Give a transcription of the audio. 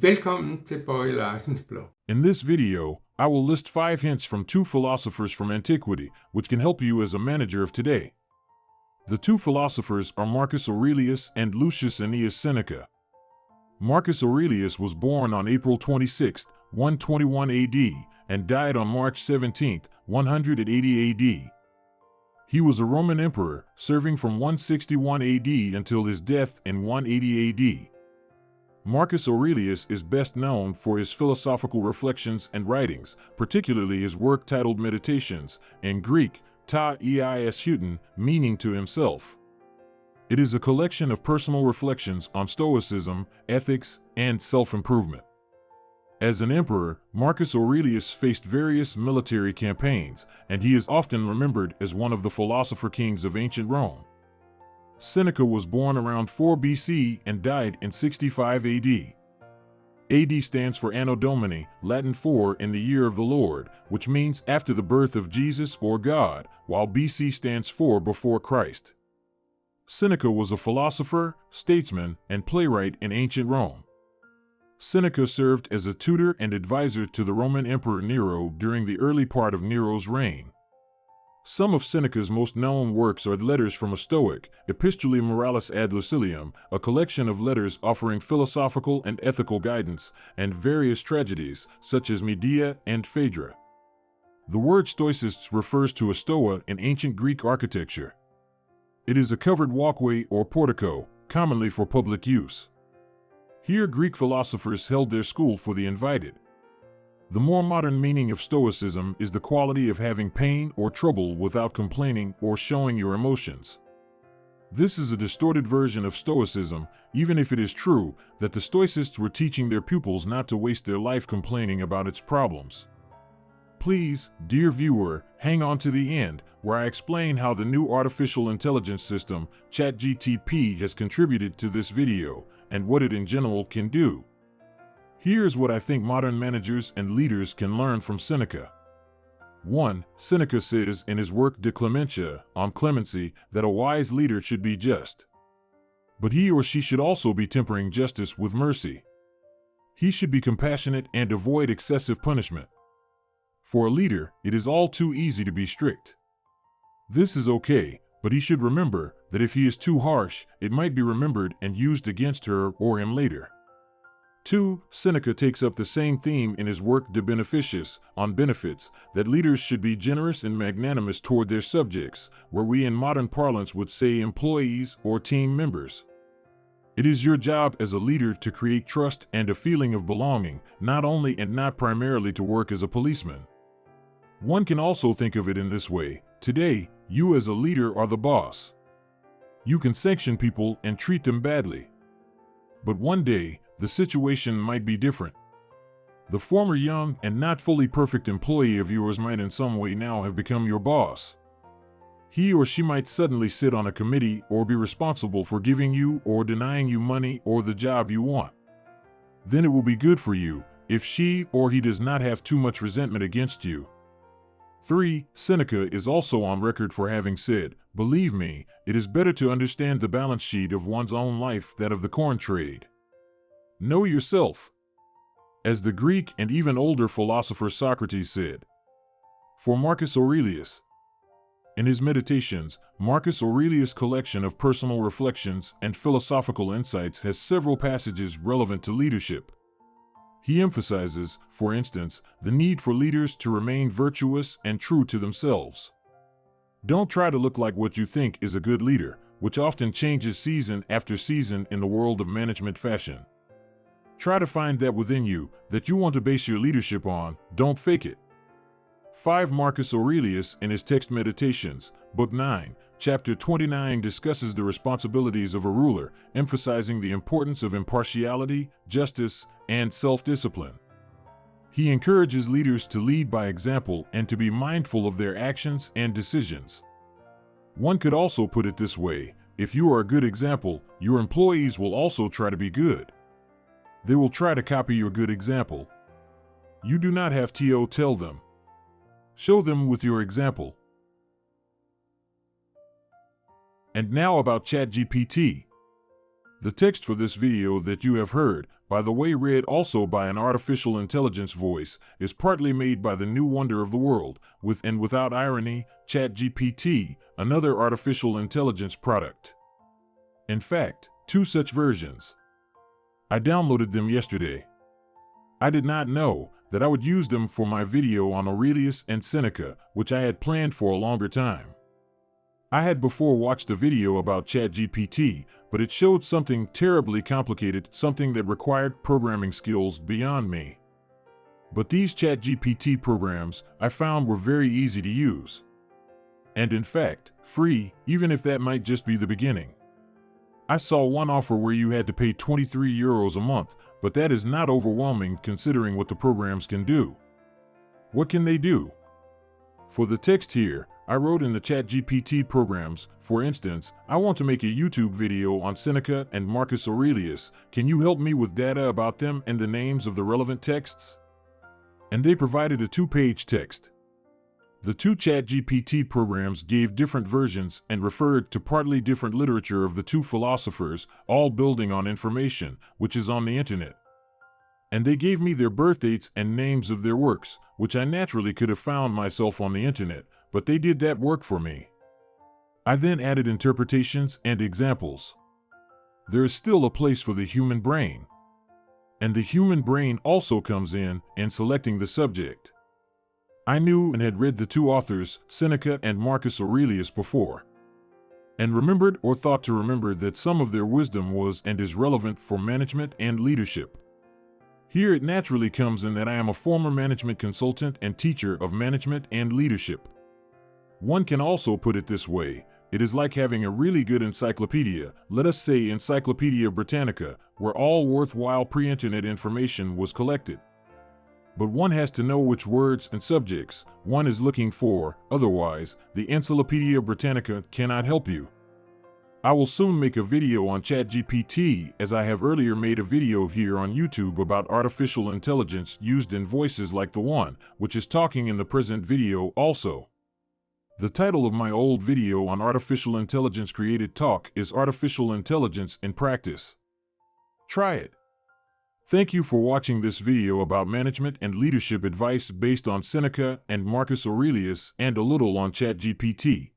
Velkommen til Bøje Larsens blog. In this video, I will list 5 hints from 2 philosophers from antiquity, which can help you as a manager of today. The 2 philosophers are Marcus Aurelius and Lucius Annaeus Seneca. Marcus Aurelius was born on April 26, 121 AD, and died on March 17, 180 AD. He was a Roman emperor, serving from 161 AD until his death in 180 AD. Marcus Aurelius is best known for his philosophical reflections and writings, particularly his work titled Meditations, in Greek, ta eis huton, meaning to himself. It is a collection of personal reflections on Stoicism, ethics, and self-improvement. As an emperor, Marcus Aurelius faced various military campaigns, and he is often remembered as one of the philosopher kings of ancient Rome. Seneca was born around 4 BC and died in 65 AD. AD stands for Anno Domini, Latin for in the year of the Lord, which means after the birth of Jesus or God, while BC stands for before Christ. Seneca was a philosopher, statesman, and playwright in ancient Rome. Seneca served as a tutor and advisor to the Roman Emperor Nero during the early part of Nero's reign. Some of Seneca's most known works are Letters from a Stoic, Epistulae Moralis ad Lucilium, a collection of letters offering philosophical and ethical guidance, and various tragedies, such as Medea and Phaedra. The word stoicists refers to a stoa in ancient Greek architecture. It is a covered walkway or portico, commonly for public use. Here Greek philosophers held their school for the invited. The more modern meaning of Stoicism is the quality of having pain or trouble without complaining or showing your emotions. This is a distorted version of Stoicism, even if it is true that the Stoicists were teaching their pupils not to waste their life complaining about its problems. Please, dear viewer, hang on to the end, where I explain how the new artificial intelligence system, ChatGPT, has contributed to this video, and what it in general can do. Here's what I think modern managers and leaders can learn from Seneca. 1. Seneca says in his work De Clementia, on clemency, that a wise leader should be just. But he or she should also be tempering justice with mercy. He should be compassionate and avoid excessive punishment. For a leader, it is all too easy to be strict. This is okay, but he should remember that if he is too harsh, it might be remembered and used against her or him later. 2. Seneca takes up the same theme in his work De Beneficiis, on benefits, that leaders should be generous and magnanimous toward their subjects, where we in modern parlance would say employees or team members. It is your job as a leader to create trust and a feeling of belonging, not only and not primarily to work as a policeman. One can also think of it in this way: today, you as a leader are the boss. You can sanction people and treat them badly. But one day, the situation might be different. The former young and not fully perfect employee of yours might in some way now have become your boss. He or she might suddenly sit on a committee or be responsible for giving you or denying you money or the job you want. Then it will be good for you if she or he does not have too much resentment against you. 3. Seneca is also on record for having said, "Believe me, it is better to understand the balance sheet of one's own life than of the corn trade." Know yourself. As the Greek and even older philosopher Socrates said. For Marcus Aurelius. In his Meditations, Marcus Aurelius' collection of personal reflections and philosophical insights has several passages relevant to leadership. He emphasizes, for instance, the need for leaders to remain virtuous and true to themselves. Don't try to look like what you think is a good leader, which often changes season after season in the world of management fashion. Try to find that within you that you want to base your leadership on, don't fake it. 5. Marcus Aurelius in his text Meditations, Book 9, Chapter 29 discusses the responsibilities of a ruler, emphasizing the importance of impartiality, justice, and self-discipline. He encourages leaders to lead by example and to be mindful of their actions and decisions. One could also put it this way: if you are a good example, your employees will also try to be good. They will try to copy your good example. You do not have to tell them. Show them with your example. And now about ChatGPT. The text for this video that you have heard by the way read also by an artificial intelligence voice, is partly made by the new wonder of the world, with and without irony, ChatGPT, another artificial intelligence product. In fact, 2 such versions. I downloaded them yesterday. I did not know that I would use them for my video on Aurelius and Seneca, which I had planned for a longer time. I had before watched a video about ChatGPT, but it showed something terribly complicated, something that required programming skills beyond me. But these ChatGPT programs I found were very easy to use. And in fact, free, even if that might just be the beginning. I saw one offer where you had to pay €23 a month, but that is not overwhelming considering what the programs can do. What can they do? For the text here, I wrote in the ChatGPT programs, for instance, I want to make a YouTube video on Seneca and Marcus Aurelius. Can you help me with data about them and the names of the relevant texts? And they provided a 2-page text. The 2 ChatGPT programs gave different versions and referred to partly different literature of the 2 philosophers, all building on information, which is on the internet. And they gave me their birth dates and names of their works, which I naturally could have found myself on the internet, but they did that work for me. I then added interpretations and examples. There is still a place for the human brain. And the human brain also comes in selecting the subject. I knew and had read the 2 authors, Seneca and Marcus Aurelius, before, and remembered or thought to remember that some of their wisdom was and is relevant for management and leadership. Here it naturally comes in that I am a former management consultant and teacher of management and leadership. One can also put it this way: it is like having a really good encyclopedia, let us say Encyclopedia Britannica, where all worthwhile pre-internet information was collected. But one has to know which words and subjects one is looking for, otherwise, the Encyclopedia Britannica cannot help you. I will soon make a video on ChatGPT, as I have earlier made a video here on YouTube about artificial intelligence used in voices like the one which is talking in the present video also. The title of my old video on artificial intelligence created talk is Artificial Intelligence in Practice. Try it. Thank you for watching this video about management and leadership advice based on Seneca and Marcus Aurelius and a little on ChatGPT.